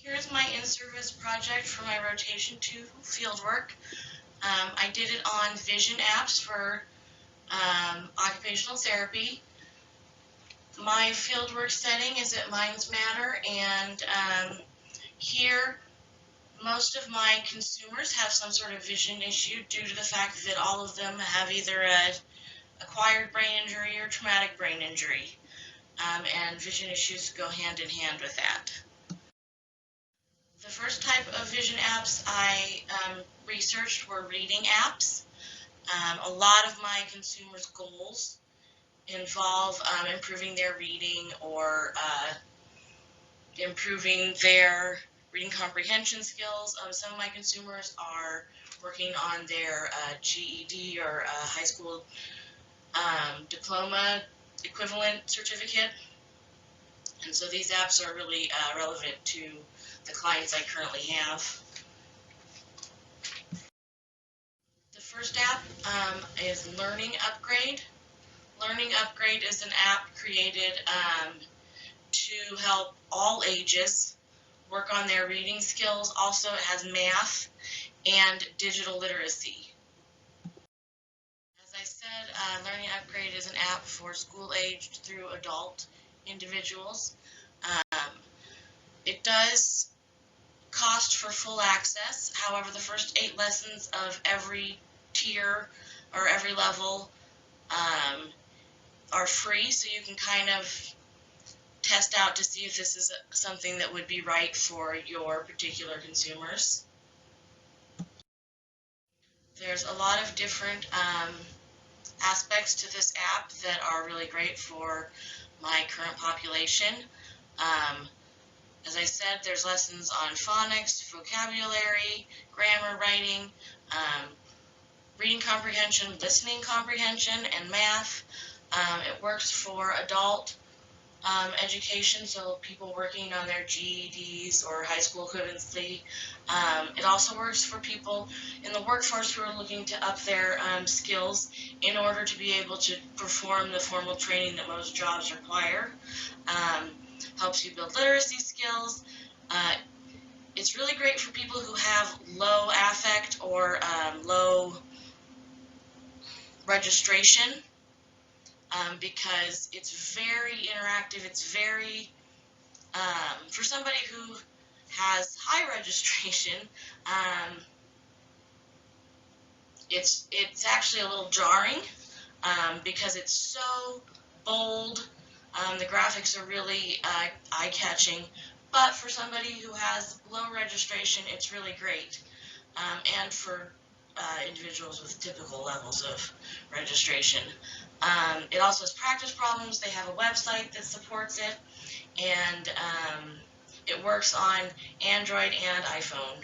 Here's my in-service project for my Rotation 2 fieldwork. I did it on vision apps for occupational therapy. My fieldwork setting is at Minds Matter, and here most of my consumers have some sort of vision issue due to the fact that all of them have either an acquired brain injury or traumatic brain injury, and vision issues go hand in hand with that. The first type of vision apps I researched were reading apps. A lot of my consumers' goals involve improving their reading or improving their reading comprehension skills. Some of my consumers are working on their GED or high school diploma equivalent certificate. And so these apps are really relevant to the clients I currently have. The first app is Learning Upgrade. Learning Upgrade is an app created to help all ages work on their reading skills. Also, it has math and digital literacy. As I said, Learning Upgrade is an app for school-aged through adult individuals. It does cost for full access. However, the first 8 lessons of every tier or every level are free, so you can kind of test out to see if this is something that would be right for your particular consumers. There's a lot of different aspects to this app that are really great for my current population. As I said, there's lessons on phonics, vocabulary, grammar, writing, reading comprehension, listening comprehension, and math. It works for adult education, so people working on their GEDs or high school equivalency. It also works for people in the workforce who are looking to up their skills in order to be able to perform the formal training that most jobs require. Helps you build literacy skills. It's really great for people who have low affect or low registration because it's very interactive. It's very, for somebody who has high registration, it's actually a little jarring because it's so bold. The graphics are really eye-catching, but for somebody who has low registration, it's really great. And for individuals with typical levels of registration. It also has practice problems. They have a website that supports it, and it works on Android and iPhone.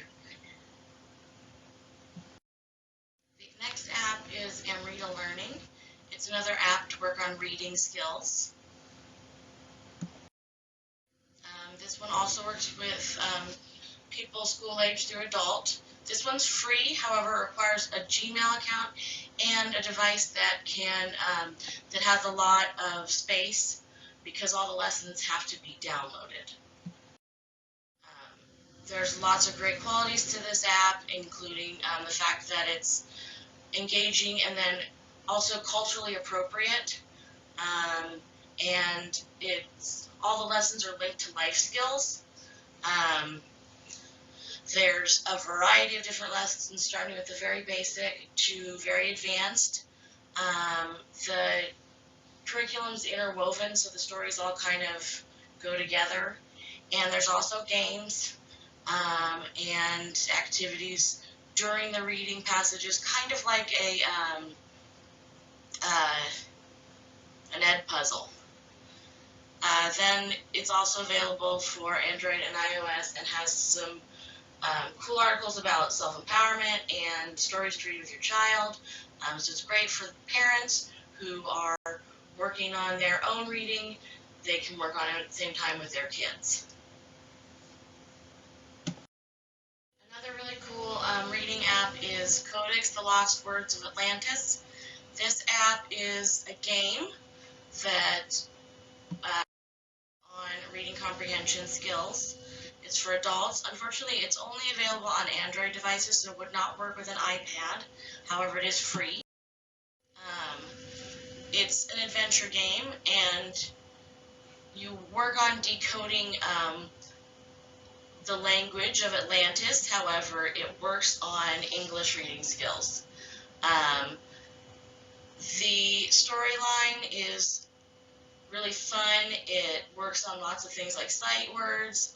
The next app is Amrita Learning. It's another app to work on reading skills. This one also works with people school-age through adult. This one's free, however, it requires a Gmail account and a device that that has a lot of space because all the lessons have to be downloaded. There's lots of great qualities to this app, including the fact that it's engaging and then also culturally appropriate, and all the lessons are linked to life skills. There's a variety of different lessons, starting with the very basic to very advanced. The curriculum's interwoven, so the stories all kind of go together. And there's also games and activities during the reading passages, kind of like an ed puzzle. Then it's also available for Android and iOS and has some cool articles about self-empowerment and stories to read with your child. So it's great for parents who are working on their own reading. They can work on it at the same time with their kids. Another really cool reading app is Codex, The Lost Words of Atlantis. This app is a game that on reading comprehension skills. It's for adults. Unfortunately, it's only available on Android devices, so it would not work with an iPad. However, it is free. Um, it's an adventure game, and you work on decoding the language of Atlantis. However, it works on English reading skills. Um, the storyline is really fun. It works on lots of things like sight words.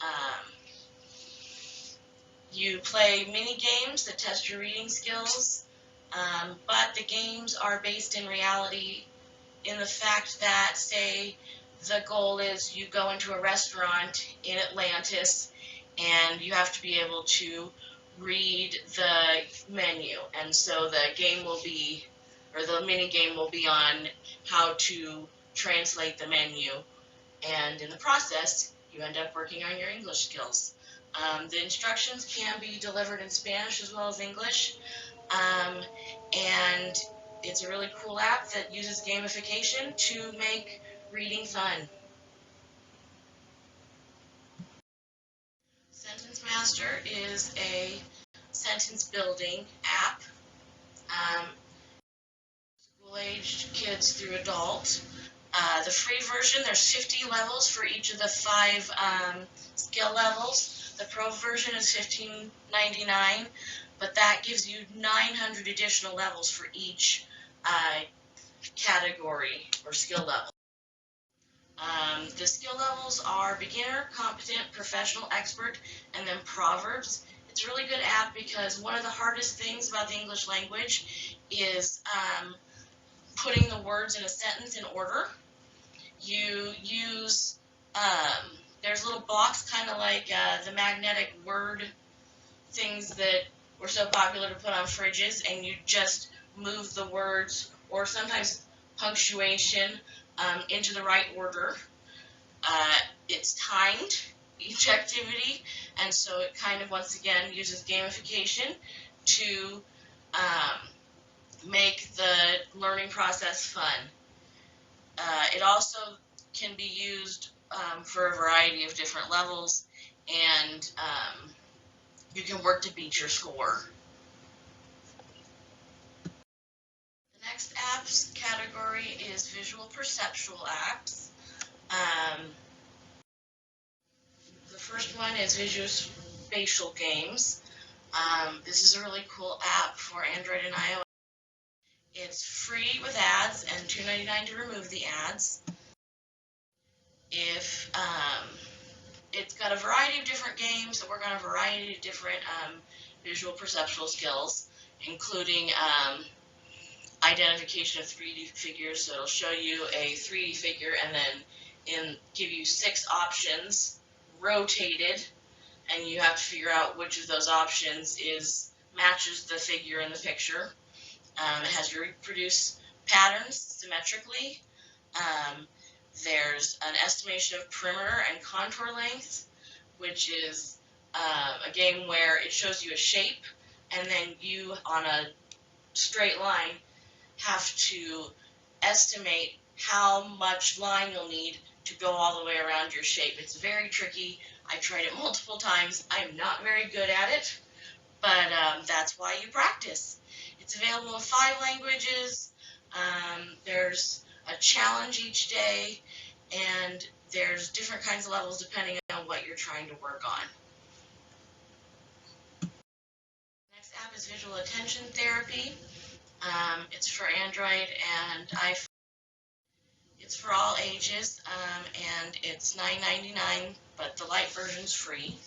You play mini games that test your reading skills, but the games are based in reality in the fact that, say, the goal is you go into a restaurant in Atlantis and you have to be able to read the menu. And so the game will be, or the mini game will be on how to translate the menu. And in the process, you end up working on your English skills. The instructions can be delivered in Spanish as well as English. And it's a really cool app that uses gamification to make reading fun. Sentence Master is a sentence building app. School-aged kids through adult. The free version, there's 50 levels for each of the 5 skill levels. The pro version is $15.99, but that gives you 900 additional levels for each category or skill level. The skill levels are beginner, competent, professional, expert, and then proverbs. It's a really good app because one of the hardest things about the English language is putting the words in a sentence in order. You use, there's little blocks kind of like the magnetic word things that were so popular to put on fridges, and you just move the words or sometimes punctuation into the right order. It's timed, each activity, and so it kind of, once again, uses gamification to make the learning process fun. It also can be used for a variety of different levels, and you can work to beat your score. The next apps category is visual perceptual apps. The first one is visual spatial games. This is a really cool app for Android and iOS. It's free with ads and $2.99 to remove the ads. It's got a variety of different games that work on a variety of different visual perceptual skills, including identification of 3D figures. So it'll show you a 3D figure and then give you 6 options rotated, and you have to figure out which of those options matches the figure in the picture. It has you reproduce patterns symmetrically. There's an estimation of perimeter and contour length, which is a game where it shows you a shape, and then you, on a straight line, have to estimate how much line you'll need to go all the way around your shape. It's very tricky. I tried it multiple times. I'm not very good at it, but that's why you practice. It's available in 5 languages. There's a challenge each day, and there's different kinds of levels depending on what you're trying to work on. Next app is Visual Attention Therapy. It's for Android and iPhone. It's for all ages, and it's $9.99, but the light version's free.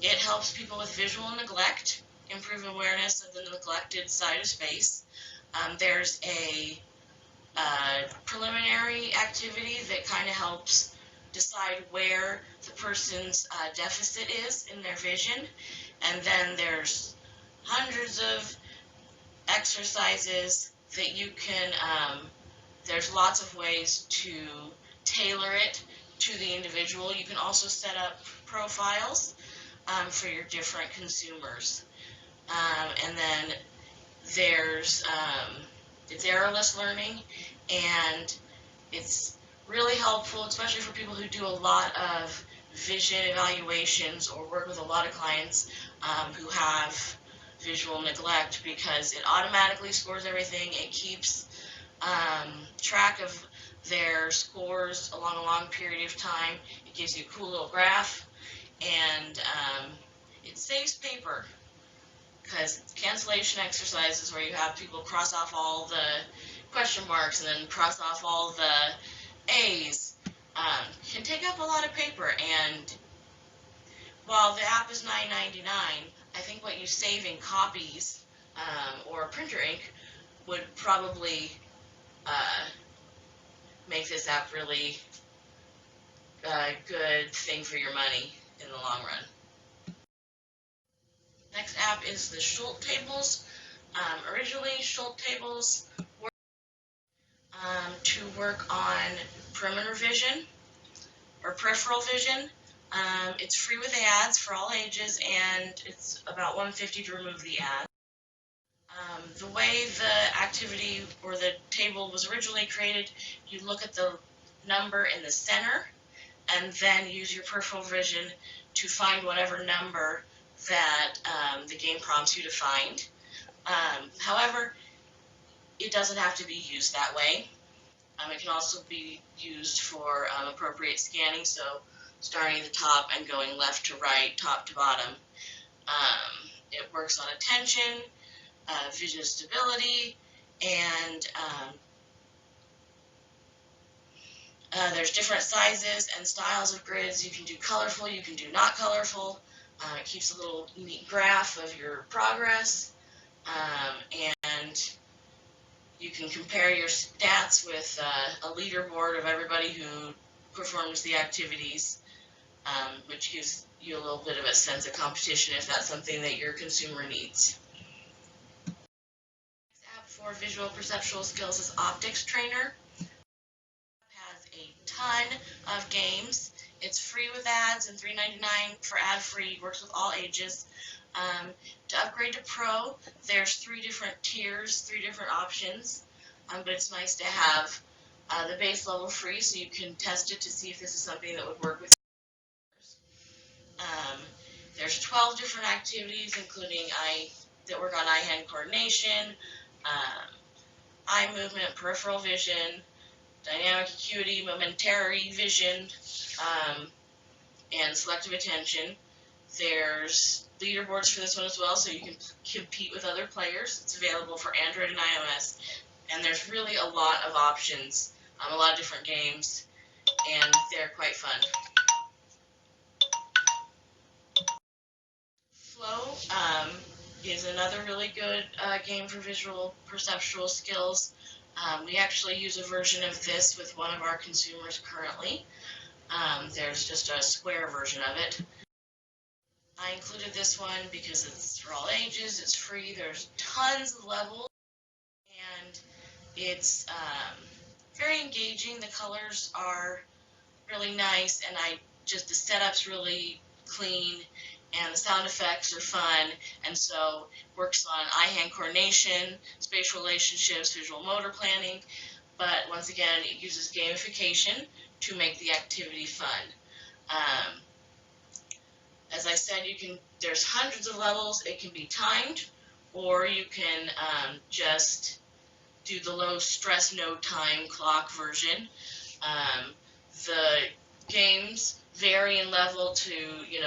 It helps people with visual neglect improve awareness of the neglected side of space. There's a preliminary activity that kind of helps decide where the person's deficit is in their vision, and then there's hundreds of exercises that you can, there's lots of ways to tailor it to the individual. You can also set up profiles for your different consumers. And then there's, it's errorless learning, and it's really helpful, especially for people who do a lot of vision evaluations or work with a lot of clients who have visual neglect, because it automatically scores everything. It keeps track of their scores along a long period of time. It gives you a cool little graph, and it saves paper, because cancellation exercises where you have people cross off all the question marks and then cross off all the A's can take up a lot of paper. And while the app is $9.99, I think what you save in copies or printer ink would probably make this app really a good thing for your money in the long run. Next app is the Schultz tables. Originally, Schultz tables were to work on perimeter vision or peripheral vision. It's free with ads for all ages, and it's about $150 to remove the ads. The way the activity or the table was originally created, you look at the number in the center and then use your peripheral vision to find whatever number that the game prompts you to find. However, it doesn't have to be used that way. It can also be used for appropriate scanning, so starting at the top and going left to right, top to bottom. It works on attention, vision stability, and there's different sizes and styles of grids. You can do colorful, you can do not colorful. It keeps a little neat graph of your progress, and you can compare your stats with a leaderboard of everybody who performs the activities, which gives you a little bit of a sense of competition if that's something that your consumer needs. Next app for visual perceptual skills is Optics Trainer. It has a ton of games. It's free with ads and $3.99 for ad-free. Works with all ages. To upgrade to Pro, there's 3 different tiers, 3 different options, but it's nice to have the base level free so you can test it to see if this is something that would work with you. There's 12 different activities, including that work on eye-hand coordination, eye movement, peripheral vision, dynamic acuity, momentary vision, and selective attention. There's leaderboards for this one as well, so you can compete with other players. It's available for Android and iOS, and there's really a lot of options, a lot of different games, and they're quite fun. Flow is another really good game for visual perceptual skills. We actually use a version of this with one of our consumers currently. There's just a square version of it. I included this one because it's for all ages, it's free, there's tons of levels, and it's very engaging. The colors are really nice, and the setup's really clean, and the sound effects are fun, and so works on eye-hand coordination, spatial relationships, visual motor planning, but once again, it uses gamification to make the activity fun. As I said, there's hundreds of levels. It can be timed, or you can just do the low stress, no time clock version. The games vary in level to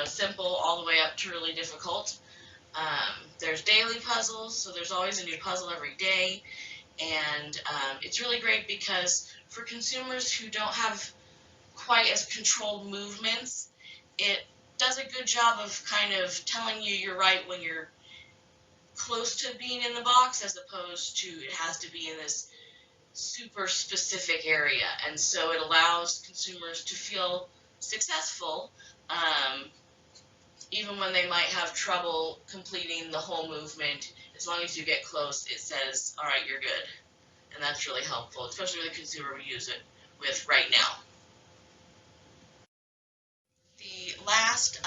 simple all the way up to really difficult. There's daily puzzles, so there's always a new puzzle every day, and it's really great because for consumers who don't have quite as controlled movements, it does a good job of kind of telling you you're right when you're close to being in the box, as opposed to it has to be in this super specific area. And so it allows consumers to feel successful, even when they might have trouble completing the whole movement. As long as you get close, it says, all right, you're good. And that's really helpful, especially with the consumer we use it with right now. The last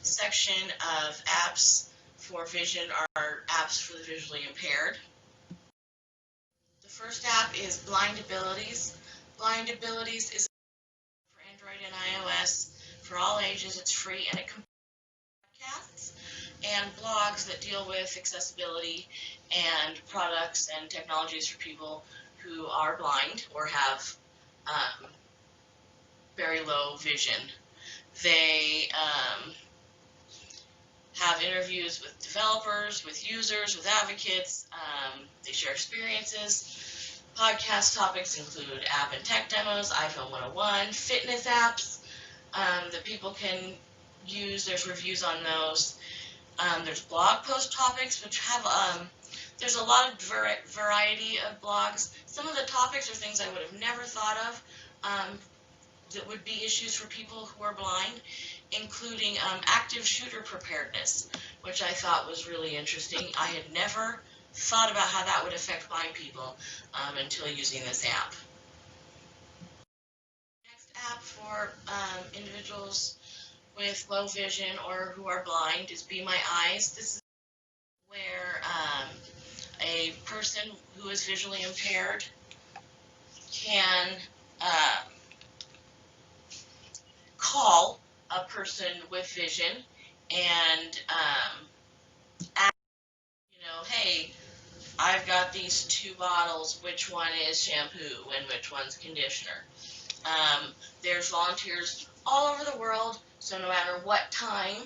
section of apps for vision are apps for the visually impaired. The first app is Blind Abilities. Blind Abilities is for Android and iOS for for all ages. It's free, and it combines podcasts and blogs that deal with accessibility and products and technologies for people who are blind or have very low vision. They have interviews with developers, with users, with advocates. They share experiences. Podcast topics include app and tech demos, iPhone 101, fitness apps that people can use. There's reviews on those. There's blog post topics, which have there's a lot of variety of blogs. Some of the topics are things I would have never thought of that would be issues for people who are blind, including active shooter preparedness, which I thought was really interesting. I had never thought about how that would affect blind people until using this app. Next app for individuals with low vision or who are blind is Be My Eyes. This is where a person who is visually impaired can call a person with vision and ask, hey, I've got these 2 bottles, which one is shampoo and which one's conditioner? There's volunteers all over the world, so no matter what time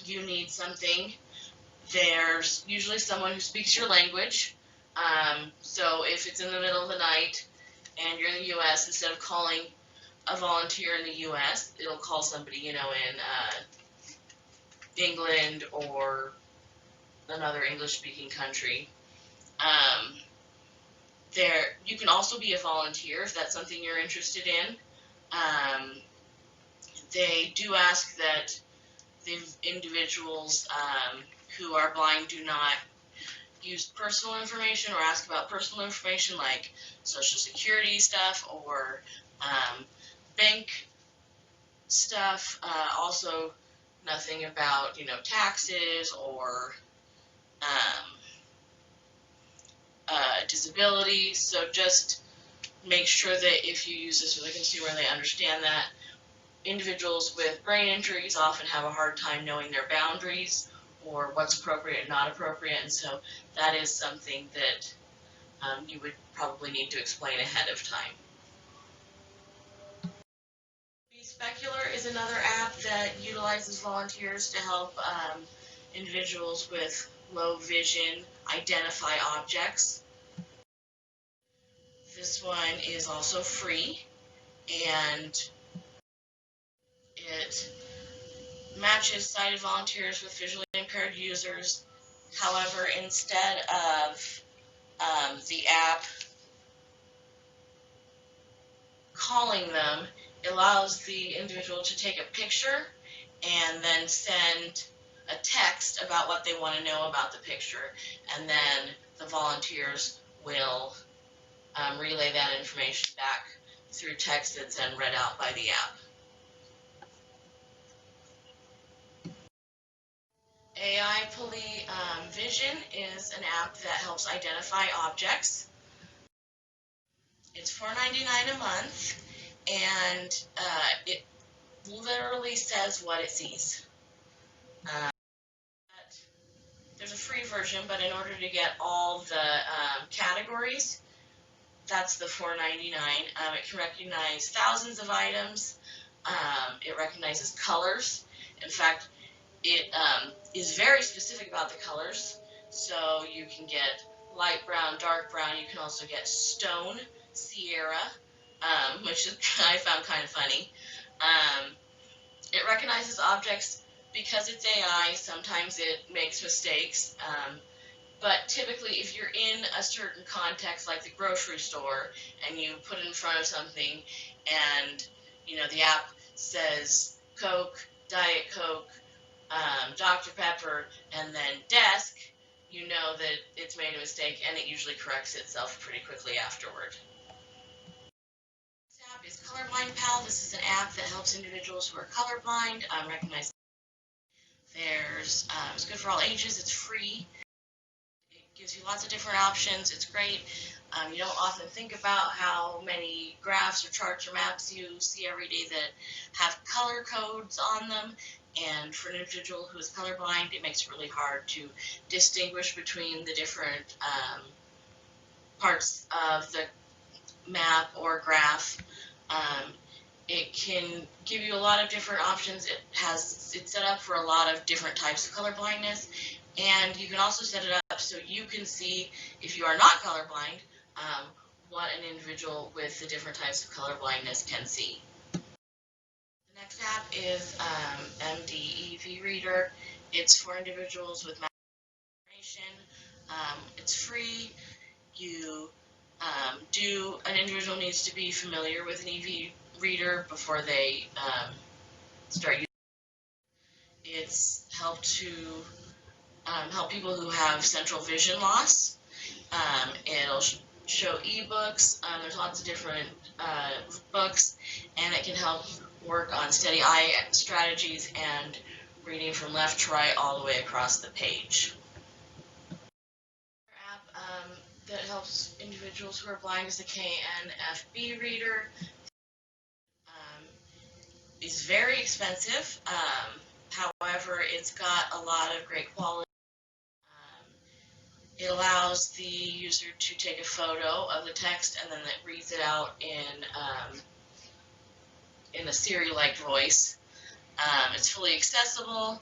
you need something, there's usually someone who speaks your language. So if it's in the middle of the night and you're in the U.S., instead of calling a volunteer in the U.S., it'll call somebody, in England or another English-speaking country. You can also be a volunteer if that's something you're interested in. They do ask that the individuals who are blind do not use personal information or ask about personal information like Social Security stuff or bank stuff. Also, nothing about taxes or disability. So just make sure that if you use this with a consumer, they understand that. Individuals with brain injuries often have a hard time knowing their boundaries or what's appropriate and not appropriate, and so that is something that you would probably need to explain ahead of time. Be Specular is another app that utilizes volunteers to help individuals with low vision identify objects. This one is also free, and it matches sighted volunteers with visually impaired users. However, instead of the app calling them, it allows the individual to take a picture and then send a text about what they want to know about the picture, and then the volunteers will relay that information back through text that's then read out by the app. AI Vision is an app that helps identify objects. It's $4.99 a month, and it literally says what it sees. There's a free version, but in order to get all the categories, that's the $4.99. It can recognize thousands of items. It recognizes colors. In fact, it is very specific about the colors. So you can get light brown, dark brown. You can also get stone, Sierra, which I found kind of funny. It recognizes objects because it's AI. Sometimes it makes mistakes. But typically, if you're in a certain context, like the grocery store, and you put it in front of something, and the app says Coke, Diet Coke, Dr. Pepper, and then desk, you know that it's made a mistake, and it usually corrects itself pretty quickly afterward. This app is Colorblind Pal. This is an app that helps individuals who are colorblind recognize. It's good for all ages. It's free. Gives you lots of different options. It's great. You don't often think about how many graphs or charts or maps you see every day that have color codes on them. And for an individual who is colorblind, it makes it really hard to distinguish between the different parts of the map or graph. Um, it can give you a lot of different options. It's set up for a lot of different types of color blindness, and you can also set it up so you can see, if you are not colorblind, what an individual with the different types of color blindness can see. The next app is MDEV Reader. It's for individuals with information. It's free. An individual needs to be familiar with an EV reader before they start using it. It's help people who have central vision loss. It'll show ebooks. There's lots of different books, and it can help work on steady eye strategies and reading from left to right all the way across the page. App that helps individuals who are blind is the KNFB Reader. It's very expensive. However, it's got a lot of great quality. It allows the user to take a photo of the text, and then it reads it out in a Siri-like voice. It's fully accessible.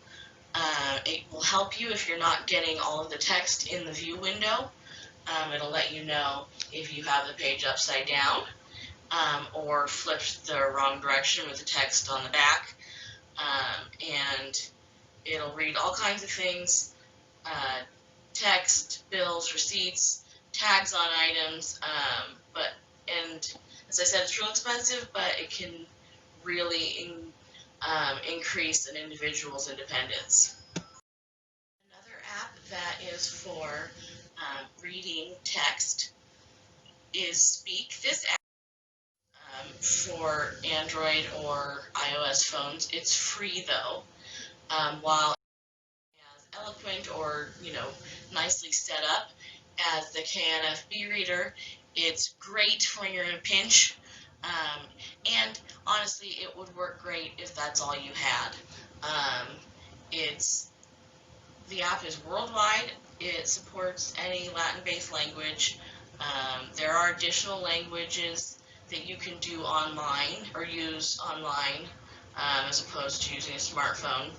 It will help you if you're not getting all of the text in the view window. It'll let you know if you have the page upside down or flipped the wrong direction with the text on the back. And it'll read all kinds of things, text, bills, receipts, tags on items, and as I said, it's real expensive, but it can really increase an individual's independence. Another app that is for reading text is Speak. This app for Android or iOS phones. It's free though. While as eloquent or nicely set up as the KNFB reader, it's great when you're in a pinch. And honestly, it would work great if that's all you had. The app is worldwide. It supports any Latin-based language. There are additional languages that you can do online or use online as opposed to using a smartphone.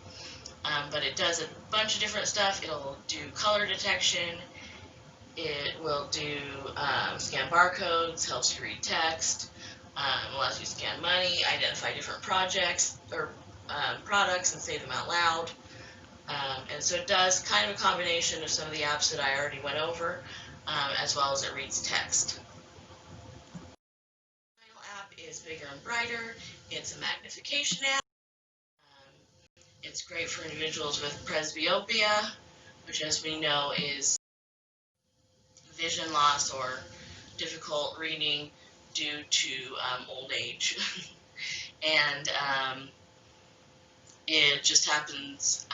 But it does a bunch of different stuff. It'll do color detection. It will do scan barcodes, helps you read text, allows you to scan money, identify different projects or products and say them out loud. And so it does kind of a combination of some of the apps that I already went over, as well as it reads text. The final app is Bigger and Brighter. It's a magnification app. It's great for individuals with presbyopia, which, as we know, is vision loss or difficult reading due to old age. And it just happens,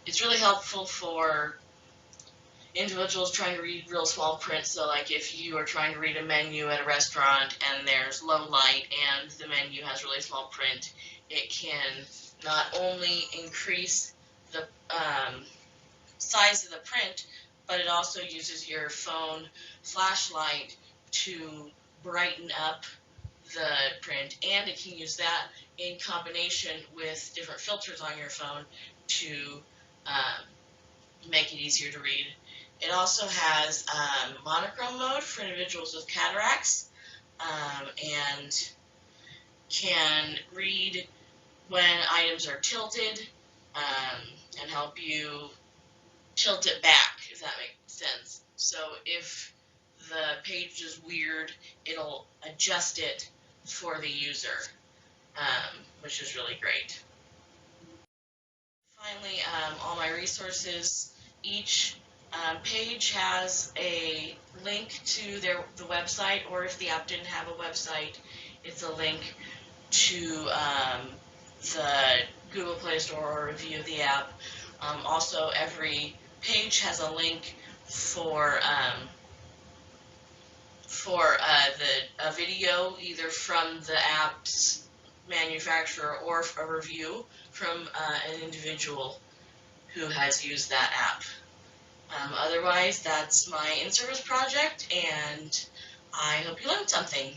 it's really helpful for individuals trying to read real small print. So like if you are trying to read a menu at a restaurant and there's low light and the menu has really small print, it can not only increase the size of the print, but it also uses your phone flashlight to brighten up the print, and it can use that in combination with different filters on your phone to make it easier to read. It also has monochrome mode for individuals with cataracts, and can read when items are tilted and help you tilt it back, if that makes sense. So if the page is weird, it'll adjust it for the user, which is really great. Finally, all my resources. Each page has a link to the website, or if the app didn't have a website, it's a link to the Google Play Store or review of the app. Also, every page has a link for a video either from the app's manufacturer or a review from an individual who has used that app. Otherwise, that's my in-service project, and I hope you learned something.